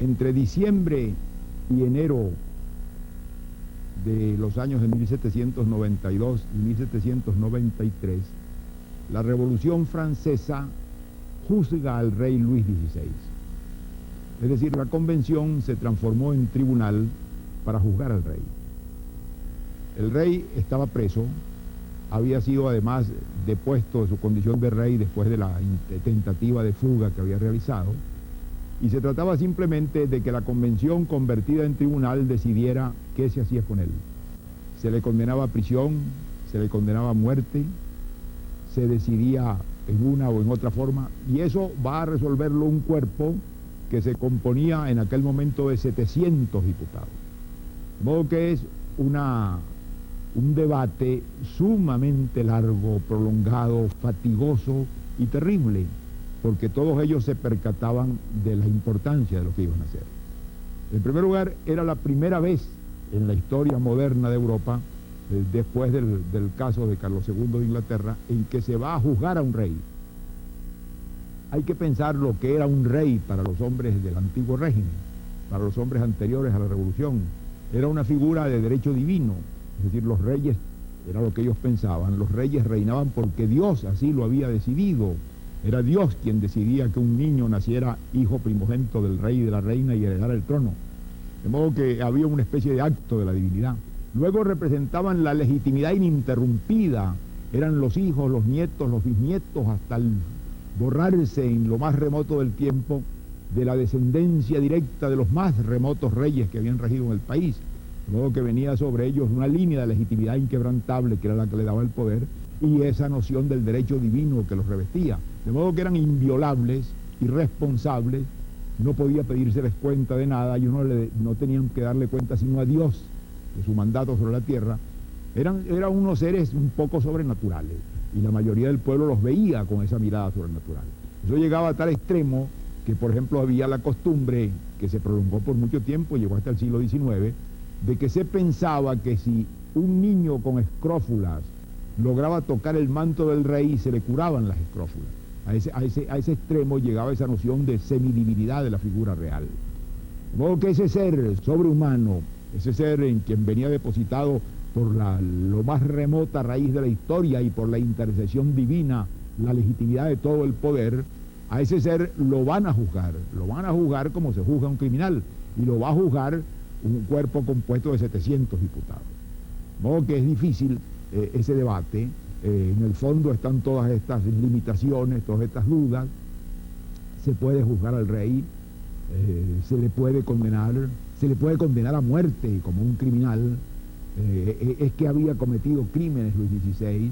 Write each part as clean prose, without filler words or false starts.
Entre diciembre y enero de los años de 1792 y 1793, la Revolución Francesa juzga al rey Luis XVI. Es decir, la convención se transformó en tribunal para juzgar al rey. El rey estaba preso, había sido además depuesto de su condición de rey después de la tentativa de fuga que había realizado, y se trataba simplemente de que la convención convertida en tribunal decidiera qué se hacía con él. Se le condenaba a prisión, se le condenaba a muerte, se decidía en una o en otra forma, y eso va a resolverlo un cuerpo que se componía en aquel momento de 700 diputados. De modo que es un debate sumamente largo, prolongado, fatigoso y terrible, porque todos ellos se percataban de la importancia de lo que iban a hacer. En primer lugar, era la primera vez en la historia moderna de Europa, después del caso de Carlos II de Inglaterra, en que se va a juzgar a un rey. Hay que pensar lo que era un rey para los hombres del antiguo régimen, para los hombres anteriores a la Revolución. Era una figura de derecho divino, es decir, los reyes, era lo que ellos pensaban, los reyes reinaban porque Dios así lo había decidido. Era Dios quien decidía que un niño naciera hijo primogénito del rey y de la reina y heredara el trono. De modo que había una especie de acto de la divinidad. Luego representaban la legitimidad ininterrumpida. Eran los hijos, los nietos, los bisnietos, hasta el borrarse en lo más remoto del tiempo de la descendencia directa de los más remotos reyes que habían regido en el país. De modo que venía sobre ellos una línea de legitimidad inquebrantable que era la que le daba el poder, y esa noción del derecho divino que los revestía. De modo que eran inviolables, irresponsables, no podía pedírseles cuenta de nada, y no tenían que darle cuenta sino a Dios de su mandato sobre la tierra. Eran unos seres un poco sobrenaturales, y la mayoría del pueblo los veía con esa mirada sobrenatural. Eso llegaba a tal extremo que, por ejemplo, había la costumbre, que se prolongó por mucho tiempo, llegó hasta el siglo XIX, de que se pensaba que si un niño con escrófulas lograba tocar el manto del rey, se le curaban las escrófulas. A ese extremo llegaba esa noción de semidivinidad de la figura real. De modo que ese ser sobrehumano, ese ser en quien venía depositado por lo más remota raíz de la historia y por la intercesión divina, la legitimidad de todo el poder, a ese ser lo van a juzgar como se juzga a un criminal, y lo va a juzgar un cuerpo compuesto de 700 diputados. De modo que es difícil ese debate. En el fondo están todas estas limitaciones, todas estas dudas. Se puede juzgar al rey, se le puede condenar a muerte como un criminal. Es que había cometido crímenes Luis XVI.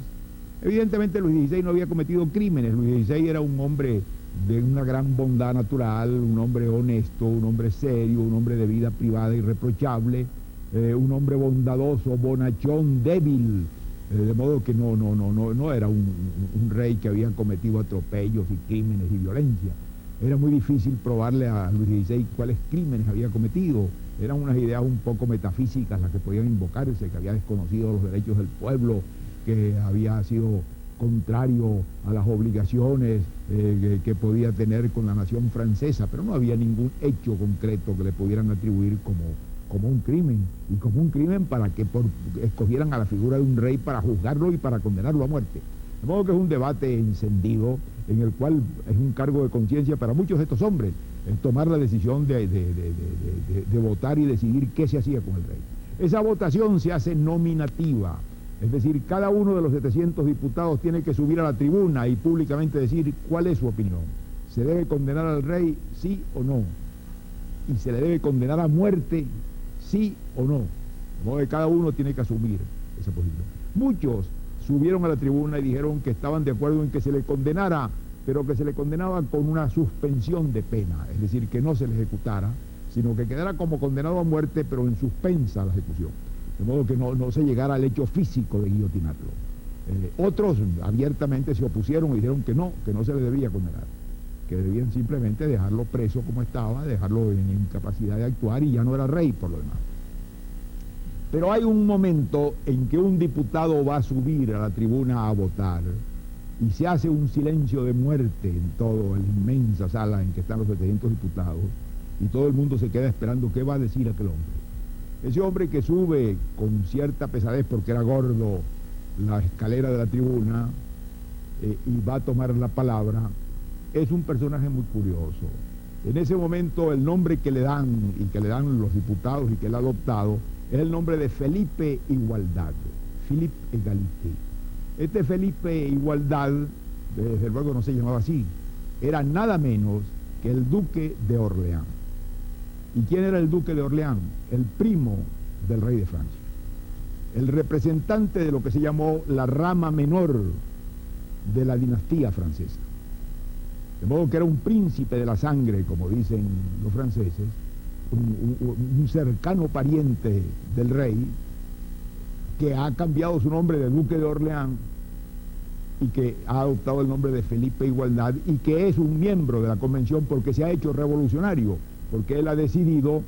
Evidentemente Luis XVI no había cometido crímenes. Luis XVI era un hombre de una gran bondad natural, un hombre honesto, un hombre serio, un hombre de vida privada irreprochable, un hombre bondadoso, bonachón, débil, de modo que no era un rey que había cometido atropellos y crímenes y violencia. Era muy difícil probarle a Luis XVI cuáles crímenes había cometido. Eran unas ideas un poco metafísicas las que podían invocarse, que había desconocido los derechos del pueblo, que había sido contrario a las obligaciones que podía tener con la nación francesa, pero no había ningún hecho concreto que le pudieran atribuir como un crimen, y como un crimen para que escogieran a la figura de un rey para juzgarlo y para condenarlo a muerte. De modo que es un debate encendido, en el cual es un cargo de conciencia para muchos de estos hombres, en tomar la decisión de votar y decidir qué se hacía con el rey. Esa votación se hace nominativa, es decir, cada uno de los 700 diputados tiene que subir a la tribuna y públicamente decir cuál es su opinión. ¿Se debe condenar al rey, sí o no? ¿Y se le debe condenar a muerte, sí o no? De modo que cada uno tiene que asumir esa posición. Muchos subieron a la tribuna y dijeron que estaban de acuerdo en que se le condenara, pero que se le condenaba con una suspensión de pena, es decir, que no se le ejecutara, sino que quedara como condenado a muerte, pero en suspensa la ejecución, de modo que no se llegara al hecho físico de guillotinarlo. Otros abiertamente se opusieron y dijeron que no se le debía condenar, que debían simplemente dejarlo preso como estaba, dejarlo en incapacidad de actuar, y ya no era rey por lo demás. Pero hay un momento en que un diputado va a subir a la tribuna a votar y se hace un silencio de muerte en toda la inmensa sala en que están los 700 diputados, y todo el mundo se queda esperando qué va a decir aquel hombre. Ese hombre que sube con cierta pesadez porque era gordo la escalera de la tribuna y va a tomar la palabra, es un personaje muy curioso. En ese momento el nombre que le dan y que le dan los diputados y que él ha adoptado es el nombre de Felipe Igualdad, Philippe Égalité. Este Felipe Igualdad, desde luego no se llamaba así, era nada menos que el duque de Orleans. ¿Y quién era el duque de Orleans? El primo del rey de Francia, el representante de lo que se llamó la rama menor de la dinastía francesa. De modo que era un príncipe de la sangre, como dicen los franceses, un cercano pariente del rey, que ha cambiado su nombre de duque de Orleans y que ha adoptado el nombre de Felipe Igualdad y que es un miembro de la convención porque se ha hecho revolucionario, porque él ha decidido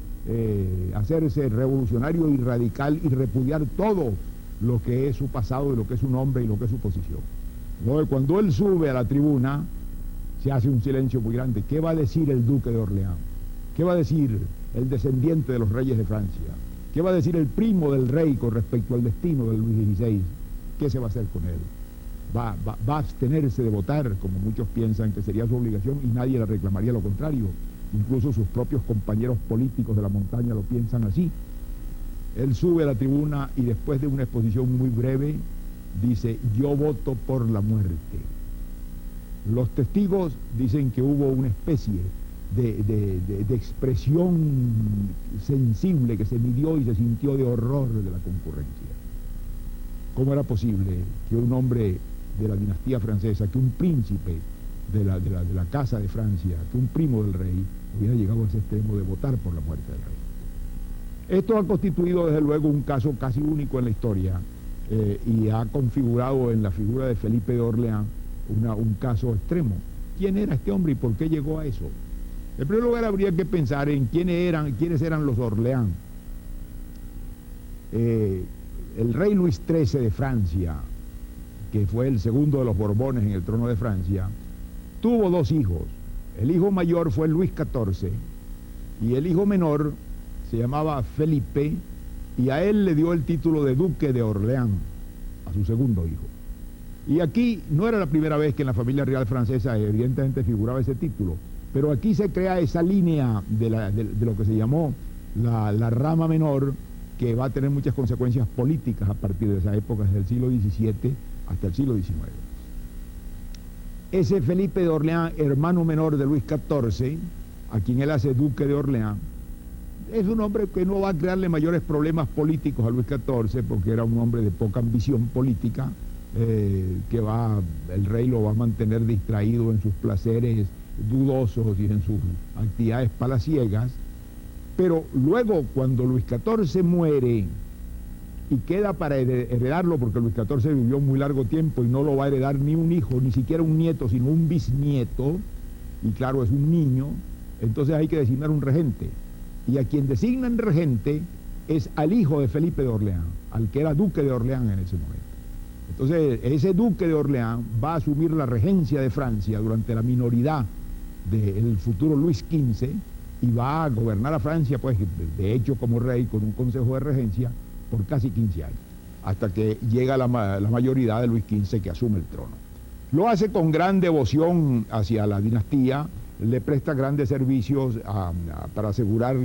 hacerse revolucionario y radical y repudiar todo lo que es su pasado y lo que es su nombre y lo que es su posición. Entonces, cuando él sube a la tribuna, se hace un silencio muy grande. ¿Qué va a decir el duque de Orleans? ¿Qué va a decir el descendiente de los reyes de Francia? ¿Qué va a decir el primo del rey con respecto al destino de Luis XVI? ¿Qué se va a hacer con él? ¿Va a abstenerse de votar, como muchos piensan que sería su obligación, y nadie le reclamaría lo contrario? Incluso sus propios compañeros políticos de la montaña lo piensan así. Él sube a la tribuna y después de una exposición muy breve dice: yo voto por la muerte. Los testigos dicen que hubo una especie de expresión sensible que se midió y se sintió de horror de la concurrencia. ¿Cómo era posible que un hombre de la dinastía francesa, que un príncipe de la casa de Francia, que un primo del rey, hubiera llegado a ese extremo de votar por la muerte del rey? Esto ha constituido desde luego un caso casi único en la historia y ha configurado en la figura de Felipe de Orleans un caso extremo. ¿Quién era este hombre y por qué llegó a eso? En primer lugar, habría que pensar en quiénes eran los Orleans. El rey Luis XIII de Francia, que fue el segundo de los Borbones en el trono de Francia, tuvo dos hijos. El hijo mayor fue Luis XIV y el hijo menor se llamaba Felipe, y a él le dio el título de duque de Orleans, a su segundo hijo. Y aquí no era la primera vez que en la familia real francesa evidentemente figuraba ese título, pero aquí se crea esa línea de lo que se llamó la rama menor, que va a tener muchas consecuencias políticas a partir de esa época, desde el siglo XVII hasta el siglo XIX. Ese Felipe de Orleans, hermano menor de Luis XIV, a quien él hace duque de Orleans, es un hombre que no va a crearle mayores problemas políticos a Luis XIV, porque era un hombre de poca ambición política, el rey lo va a mantener distraído en sus placeres dudosos y en sus actividades palaciegas. Pero luego, cuando Luis XIV muere y queda para heredarlo, porque Luis XIV vivió muy largo tiempo y no lo va a heredar ni un hijo, ni siquiera un nieto, sino un bisnieto, y claro, es un niño, entonces hay que designar un regente. Y a quien designan regente es al hijo de Felipe de Orleans, al que era duque de Orleans en ese momento. Entonces, ese duque de Orleans va a asumir la regencia de Francia durante la minoridad del futuro Luis XV y va a gobernar a Francia, pues, de hecho, como rey, con un consejo de regencia por casi 15 años, hasta que llega la mayoría de Luis XV, que asume el trono. Lo hace con gran devoción hacia la dinastía, le presta grandes servicios para asegurar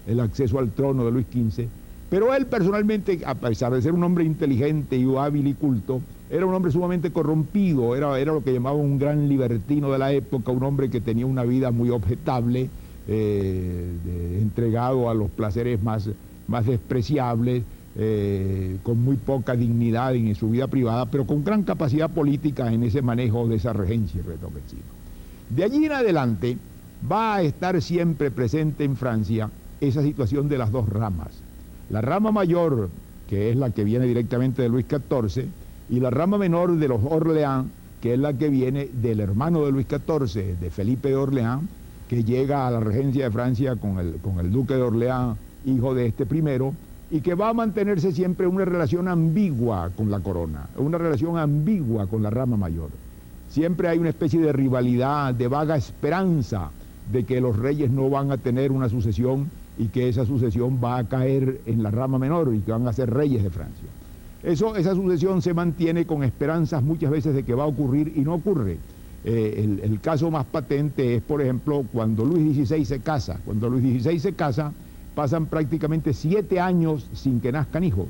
el acceso al trono de Luis XV, pero él personalmente, a pesar de ser un hombre inteligente y hábil y culto, era un hombre sumamente corrompido, era lo que llamaban un gran libertino de la época, un hombre que tenía una vida muy objetable, entregado a los placeres más despreciables, con muy poca dignidad en su vida privada, pero con gran capacidad política en ese manejo de esa regencia retrospectiva. De allí en adelante va a estar siempre presente en Francia esa situación de las dos ramas. La rama mayor, que es la que viene directamente de Luis XIV, y la rama menor de los Orleans, que es la que viene del hermano de Luis XIV, de Felipe de Orleans, que llega a la regencia de Francia con el duque de Orleans, hijo de este primero, y que va a mantenerse siempre una relación ambigua con la corona, una relación ambigua con la rama mayor. Siempre hay una especie de rivalidad, de vaga esperanza de que los reyes no van a tener una sucesión y que esa sucesión va a caer en la rama menor y que van a ser reyes de Francia. Esa sucesión se mantiene con esperanzas muchas veces de que va a ocurrir y no ocurre. El caso más patente es, por ejemplo, cuando Luis XVI se casa. Cuando Luis XVI se casa, pasan prácticamente 7 años sin que nazcan hijos.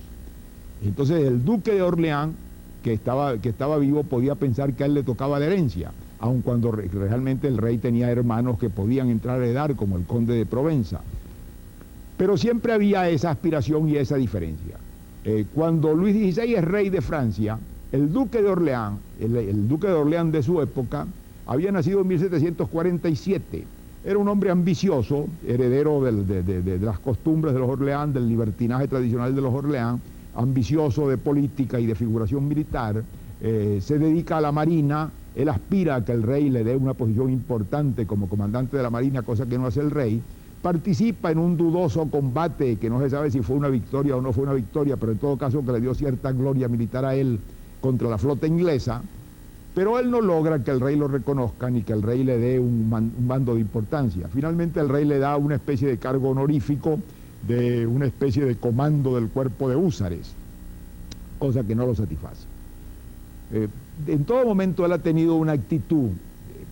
Entonces el duque de Orleans, que estaba vivo, podía pensar que a él le tocaba la herencia, aun cuando realmente el rey tenía hermanos que podían entrar a heredar, como el conde de Provenza. Pero siempre había esa aspiración y esa diferencia. Cuando Luis XVI es rey de Francia, el duque de Orleans, el duque de Orleans de su época, había nacido en 1747. Era un hombre ambicioso, heredero de las costumbres de los Orleans, del libertinaje tradicional de los Orleans, ambicioso de política y de figuración militar, se dedica a la marina. Él aspira a que el rey le dé una posición importante como comandante de la marina, cosa que no hace el rey. Participa en un dudoso combate que no se sabe si fue una victoria o no fue una victoria, pero en todo caso que le dio cierta gloria militar a él contra la flota inglesa, pero él no logra que el rey lo reconozca ni que el rey le dé un mando de importancia. Finalmente el rey le da una especie de cargo honorífico de una especie de comando del cuerpo de húsares, cosa que no lo satisface. En todo momento él ha tenido una actitud,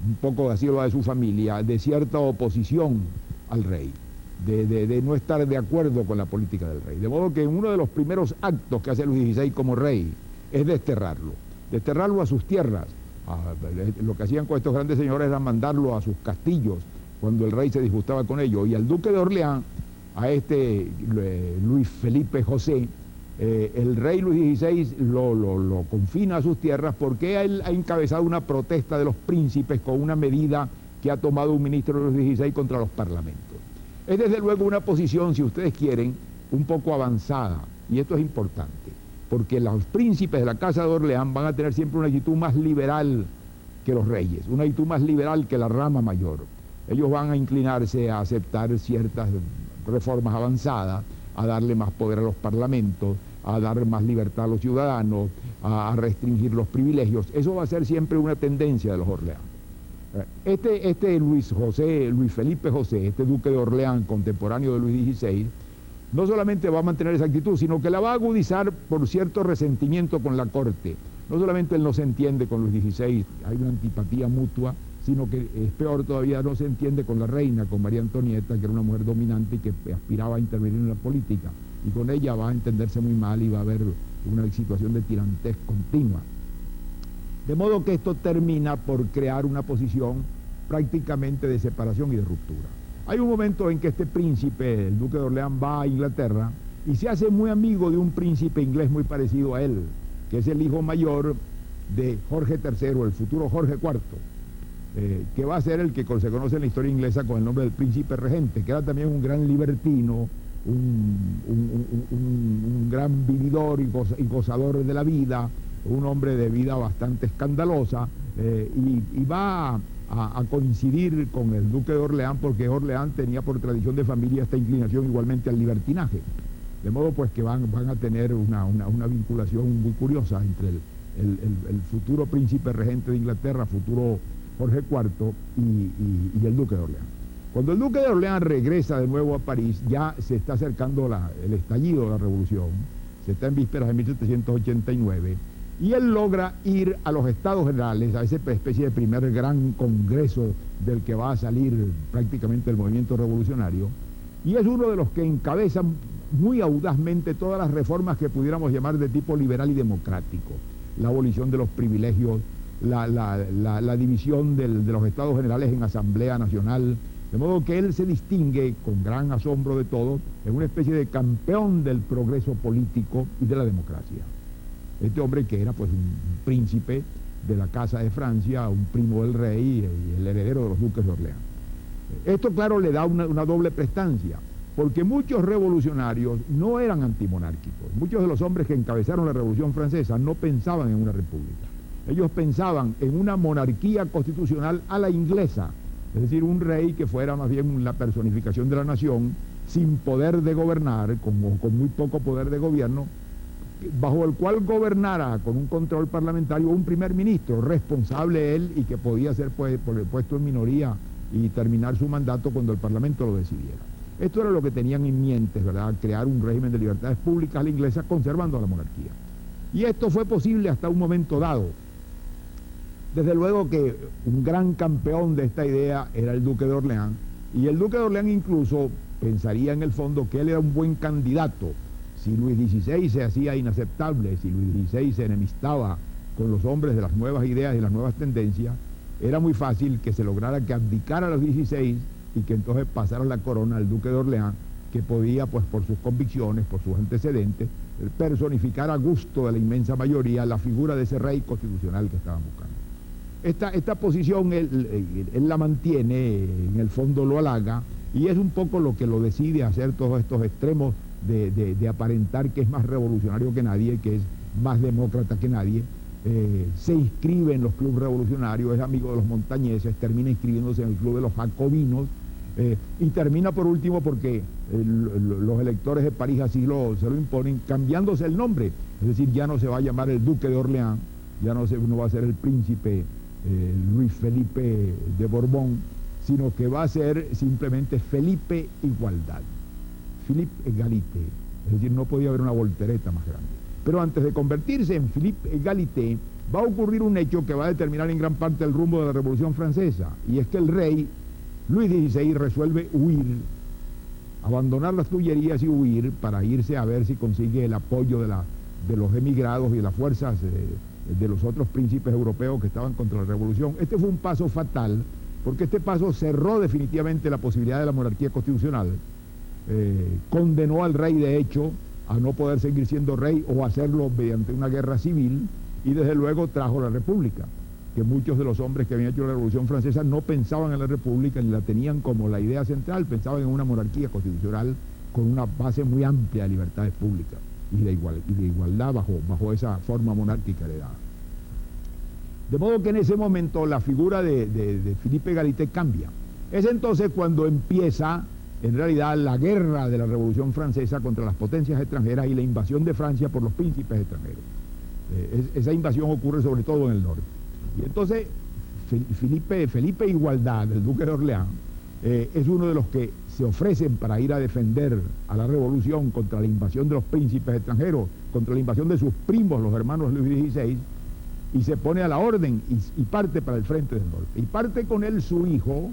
un poco así lo de su familia, de cierta oposición al rey, de no estar de acuerdo con la política del rey. De modo que uno de los primeros actos que hace Luis XVI como rey es desterrarlo a sus tierras. Lo que hacían con estos grandes señores era mandarlo a sus castillos cuando el rey se disgustaba con ellos. Y al duque de Orleans, a Luis Felipe José, el rey Luis XVI lo confina a sus tierras porque él ha encabezado una protesta de los príncipes con una medida que ha tomado un ministro de Luis XVI contra los parlamentos. Es desde luego una posición, si ustedes quieren, un poco avanzada, y esto es importante, porque los príncipes de la Casa de Orleans van a tener siempre una actitud más liberal que los reyes, una actitud más liberal que la rama mayor. Ellos van a inclinarse a aceptar ciertas reformas avanzadas, a darle más poder a los parlamentos, a dar más libertad a los ciudadanos, a restringir los privilegios. Eso va a ser siempre una tendencia de los Orleans. Luis Felipe José, este duque de Orleans, contemporáneo de Luis XVI, no solamente va a mantener esa actitud, sino que la va a agudizar por cierto resentimiento con la corte. No solamente él no se entiende con Luis XVI, hay una antipatía mutua, sino que es peor todavía, no se entiende con la reina, con María Antonieta, que era una mujer dominante y que aspiraba a intervenir en la política. Y con ella va a entenderse muy mal y va a haber una situación de tirantez continua. De modo que esto termina por crear una posición prácticamente de separación y de ruptura. Hay un momento en que este príncipe, el duque de Orleans, va a Inglaterra y se hace muy amigo de un príncipe inglés muy parecido a él, que es el hijo mayor de Jorge III, el futuro Jorge IV, que va a ser el que se conoce en la historia inglesa con el nombre del príncipe regente, que era también un gran libertino, un gran vividor y gozador de la vida, un hombre de vida bastante escandalosa, y va a coincidir con el duque de Orleans, porque Orleans tenía por tradición de familia esta inclinación igualmente al libertinaje. De modo pues que van a tener una vinculación muy curiosa entre el futuro príncipe regente de Inglaterra, futuro Jorge IV, y el duque de Orleans. Cuando el duque de Orleans regresa de nuevo a París, ya se está acercando el estallido de la revolución, se está en vísperas de 1789, y él logra ir a los Estados Generales, a esa especie de primer gran congreso del que va a salir prácticamente el movimiento revolucionario, y es uno de los que encabezan muy audazmente todas las reformas que pudiéramos llamar de tipo liberal y democrático. La abolición de los privilegios, la división de los Estados Generales en Asamblea Nacional, de modo que él se distingue, con gran asombro de todos, en una especie de campeón del progreso político y de la democracia. Este hombre que era pues un príncipe de la Casa de Francia, un primo del rey y el heredero de los duques de Orleans. Esto, claro, le da una doble prestancia, porque muchos revolucionarios no eran antimonárquicos. Muchos de los hombres que encabezaron la Revolución Francesa no pensaban en una república. Ellos pensaban en una monarquía constitucional a la inglesa, es decir, un rey que fuera más bien la personificación de la nación, sin poder de gobernar, con muy poco poder de gobierno, bajo el cual gobernara con un control parlamentario un primer ministro, responsable él y que podía ser puesto en minoría y terminar su mandato cuando el Parlamento lo decidiera. Esto era lo que tenían en mente, ¿verdad? Crear un régimen de libertades públicas a la inglesa conservando a la monarquía. Y esto fue posible hasta un momento dado. Desde luego que un gran campeón de esta idea era el duque de Orleans, y el duque de Orleans incluso pensaría en el fondo que él era un buen candidato. Si Luis XVI se hacía inaceptable, si Luis XVI se enemistaba con los hombres de las nuevas ideas y las nuevas tendencias, era muy fácil que se lograra que abdicara a los 16 y que entonces pasara la corona al duque de Orleans, que podía, pues por sus convicciones, por sus antecedentes, personificar a gusto de la inmensa mayoría la figura de ese rey constitucional que estaban buscando. Esta posición él la mantiene, en el fondo lo halaga, y es un poco lo que lo decide hacer todos estos extremos de aparentar que es más revolucionario que nadie, que es más demócrata que nadie. Se inscribe en los clubes revolucionarios, es amigo de los montañeses, termina inscribiéndose en el club de los jacobinos, y termina por último porque los electores de París así se lo imponen, cambiándose el nombre. Es decir, ya no se va a llamar el duque de Orleans, ya no va a ser el príncipe Luis Felipe de Borbón, sino que va a ser simplemente Felipe Igualdad, Philippe Égalité. Es decir, no podía haber una voltereta más grande. Pero antes de convertirse en Philippe Égalité, va a ocurrir un hecho que va a determinar en gran parte el rumbo de la Revolución Francesa, y es que el rey Luis XVI resuelve huir, abandonar las Tullerías y huir para irse a ver si consigue el apoyo de los emigrados y de las fuerzas de los otros príncipes europeos que estaban contra la revolución. Este fue un paso fatal, porque este paso cerró definitivamente la posibilidad de la monarquía constitucional, condenó al rey de hecho a no poder seguir siendo rey o hacerlo mediante una guerra civil, y desde luego trajo la república, que muchos de los hombres que habían hecho la Revolución Francesa no pensaban en la república ni la tenían como la idea central, pensaban en una monarquía constitucional con una base muy amplia de libertades públicas y de igualdad bajo esa forma monárquica heredada. De modo que en ese momento la figura de Philippe Égalité cambia. Es entonces cuando empieza en realidad la guerra de la Revolución Francesa contra las potencias extranjeras y la invasión de Francia por los príncipes extranjeros. Esa invasión ocurre sobre todo en el norte. Y entonces Felipe Igualdad, el duque de Orleans, es uno de los que se ofrecen para ir a defender a la revolución contra la invasión de los príncipes extranjeros, contra la invasión de sus primos, los hermanos Luis XVI, y se pone a la orden y parte para el frente del norte. Y parte con él su hijo,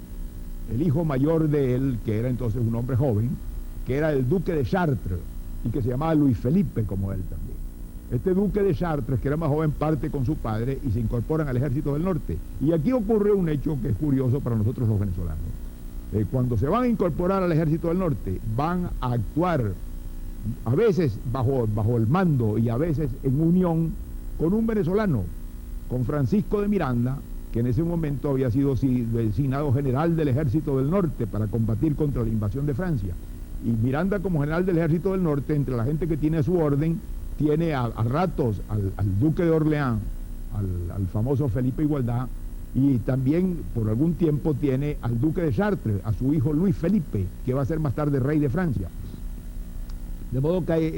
el hijo mayor de él, que era entonces un hombre joven, que era el duque de Chartres, y que se llamaba Luis Felipe como él también. Este duque de Chartres, que era más joven, parte con su padre y se incorporan al ejército del norte. Y aquí ocurre un hecho que es curioso para nosotros los venezolanos. Cuando se van a incorporar al ejército del norte, van a actuar a veces bajo el mando y a veces en unión con un venezolano, con Francisco de Miranda, que en ese momento había sido designado general del ejército del norte para combatir contra la invasión de Francia. Y Miranda, como general del ejército del norte, entre la gente que tiene a su orden, tiene a ratos al duque de Orleans, al famoso Felipe Igualdad, y también por algún tiempo tiene al duque de Chartres, a su hijo Luis Felipe, que va a ser más tarde rey de Francia. De modo que hay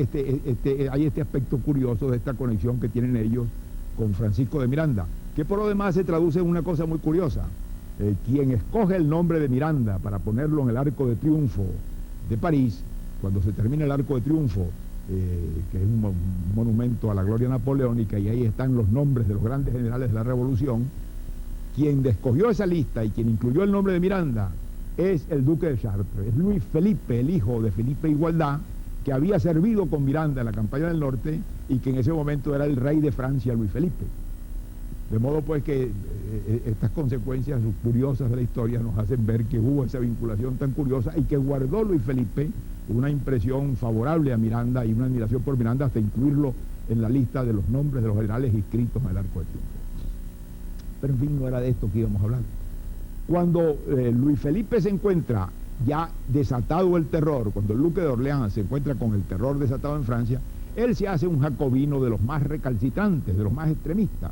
este aspecto curioso de esta conexión que tienen ellos con Francisco de Miranda, que por lo demás se traduce en una cosa muy curiosa. Quien escoge el nombre de Miranda para ponerlo en el Arco de Triunfo de París, cuando se termina el Arco de Triunfo, que es un monumento a la gloria napoleónica, y ahí están los nombres de los grandes generales de la Revolución, quien escogió esa lista y quien incluyó el nombre de Miranda es el duque de Chartres, es Luis Felipe, el hijo de Felipe Igualdad, que había servido con Miranda en la campaña del norte y que en ese momento era el rey de Francia, Luis Felipe. De modo pues que estas consecuencias curiosas de la historia nos hacen ver que hubo esa vinculación tan curiosa y que guardó Luis Felipe una impresión favorable a Miranda y una admiración por Miranda hasta incluirlo en la lista de los nombres de los generales inscritos en el Arco de Triunfo. Pero en fin, no era de esto que íbamos a hablar. Cuando Luis Felipe se encuentra ya desatado el terror, cuando el duque de Orleans se encuentra con el terror desatado en Francia, él se hace un jacobino de los más recalcitrantes, de los más extremistas,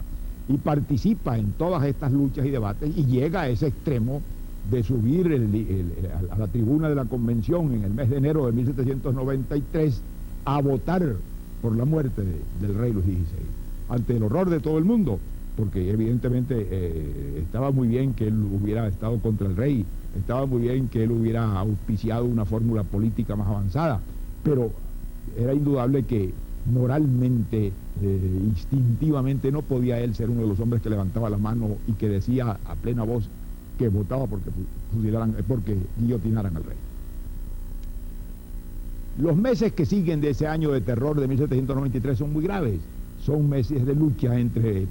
y participa en todas estas luchas y debates y llega a ese extremo de subir a la tribuna de la convención en el mes de enero de 1793 a votar por la muerte del rey Luis XVI. Ante el horror de todo el mundo, porque evidentemente estaba muy bien que él hubiera estado contra el rey, estaba muy bien que él hubiera auspiciado una fórmula política más avanzada, pero era indudable que moralmente, instintivamente, no podía él ser uno de los hombres que levantaba la mano y que decía a plena voz que votaba porque guillotinaran al rey. Los meses que siguen de ese año de terror de 1793 son muy graves. Son meses de lucha entre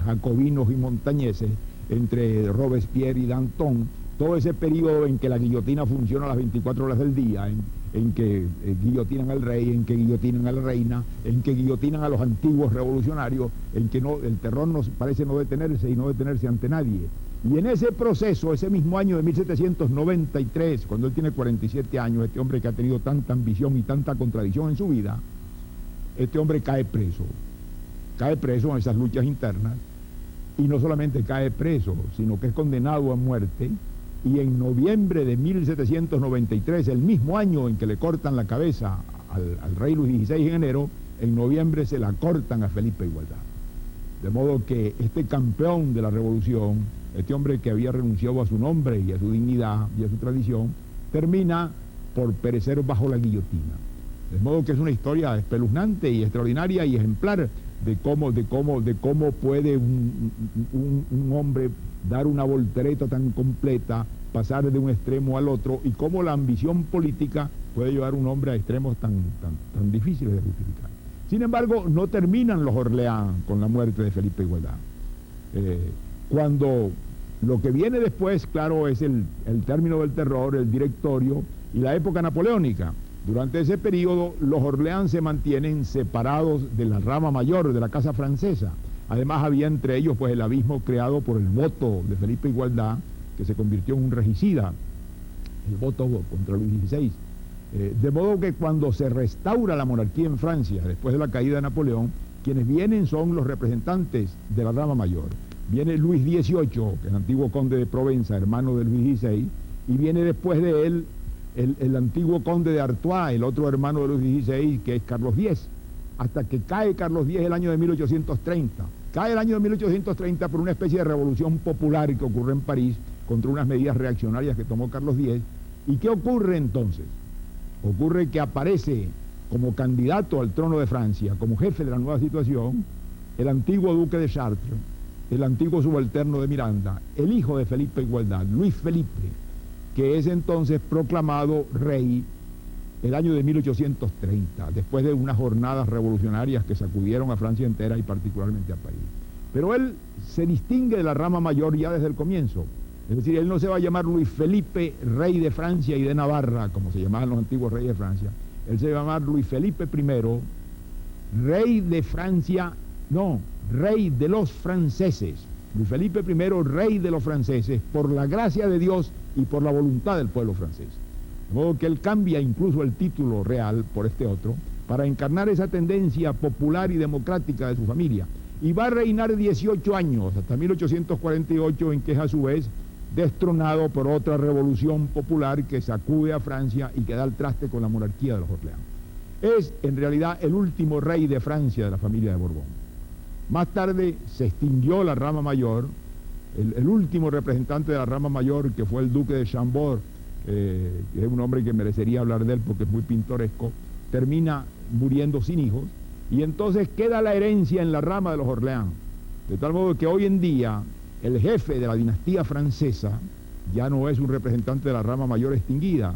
jacobinos y montañeses, entre Robespierre y Danton, todo ese periodo en que la guillotina funciona a las 24 horas del día, en que guillotinan al rey, en que guillotinan a la reina, en que guillotinan a los antiguos revolucionarios, en que el terror parece no detenerse y no detenerse ante nadie. Y en ese proceso, ese mismo año de 1793, cuando él tiene 47 años, este hombre que ha tenido tanta ambición y tanta contradicción en su vida, este hombre cae preso en esas luchas internas, y no solamente cae preso, sino que es condenado a muerte, y en noviembre de 1793, el mismo año en que le cortan la cabeza al rey Luis XVI en enero, en noviembre se la cortan a Felipe Igualdad. De modo que este campeón de la revolución, este hombre que había renunciado a su nombre y a su dignidad y a su tradición, termina por perecer bajo la guillotina. De modo que es una historia espeluznante y extraordinaria y ejemplar de cómo puede un hombre dar una voltereta tan completa, pasar de un extremo al otro, y cómo la ambición política puede llevar a un hombre a extremos tan difíciles de justificar. Sin embargo, no terminan los Orleans con la muerte de Felipe Igualdad. Cuando lo que viene después, claro, es el término del terror, el directorio y la época napoleónica. Durante ese periodo, los Orleans se mantienen separados de la rama mayor de la casa francesa. Además, había entre ellos pues el abismo creado por el voto de Felipe Igualdad, que se convirtió en un regicida, el voto contra Luis XVI. De modo que cuando se restaura la monarquía en Francia, después de la caída de Napoleón, quienes vienen son los representantes de la rama mayor. Viene Luis XVIII, que es el antiguo conde de Provenza, hermano de Luis XVI, y viene después de él el antiguo conde de Artois, el otro hermano de Luis XVI, que es Carlos X, hasta que cae Carlos X el año de 1830. Cae el año de 1830 por una especie de revolución popular que ocurre en París contra unas medidas reaccionarias que tomó Carlos X. ¿Y qué ocurre entonces? Ocurre que aparece como candidato al trono de Francia, como jefe de la nueva situación, el antiguo duque de Chartres, el antiguo subalterno de Miranda, el hijo de Felipe Igualdad, Luis Felipe, que es entonces proclamado rey el año de 1830, después de unas jornadas revolucionarias que sacudieron a Francia entera y particularmente a París. Pero él se distingue de la rama mayor ya desde el comienzo. Es decir, él no se va a llamar Luis Felipe, rey de Francia y de Navarra, como se llamaban los antiguos reyes de Francia. Él se va a llamar Luis Felipe I, rey de Francia, no, rey de los franceses. Luis Felipe I, rey de los franceses, por la gracia de Dios y por la voluntad del pueblo francés. De modo que él cambia incluso el título real por este otro, para encarnar esa tendencia popular y democrática de su familia. Y va a reinar 18 años, hasta 1848, en que es a su vez destronado por otra revolución popular que sacude a Francia y que da el traste con la monarquía de los Orleans. Es en realidad el último rey de Francia de la familia de Borbón. Más tarde se extinguió la rama mayor, el último representante de la rama mayor, que fue el duque de Chambord, que es un hombre que merecería hablar de él porque es muy pintoresco, termina muriendo sin hijos, y entonces queda la herencia en la rama de los Orleans, de tal modo que hoy en día el jefe de la dinastía francesa ya no es un representante de la rama mayor extinguida.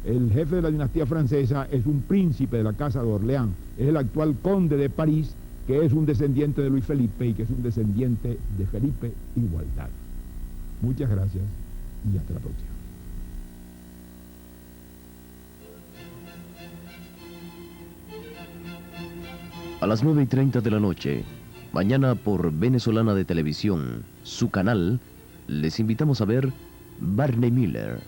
El jefe de la dinastía francesa es un príncipe de la casa de Orleans, es el actual conde de París, que es un descendiente de Luis Felipe y que es un descendiente de Felipe Igualdad. Muchas gracias y hasta la próxima. A las 9:30 de la noche, mañana por Venezolana de Televisión, su canal, les invitamos a ver Barney Miller.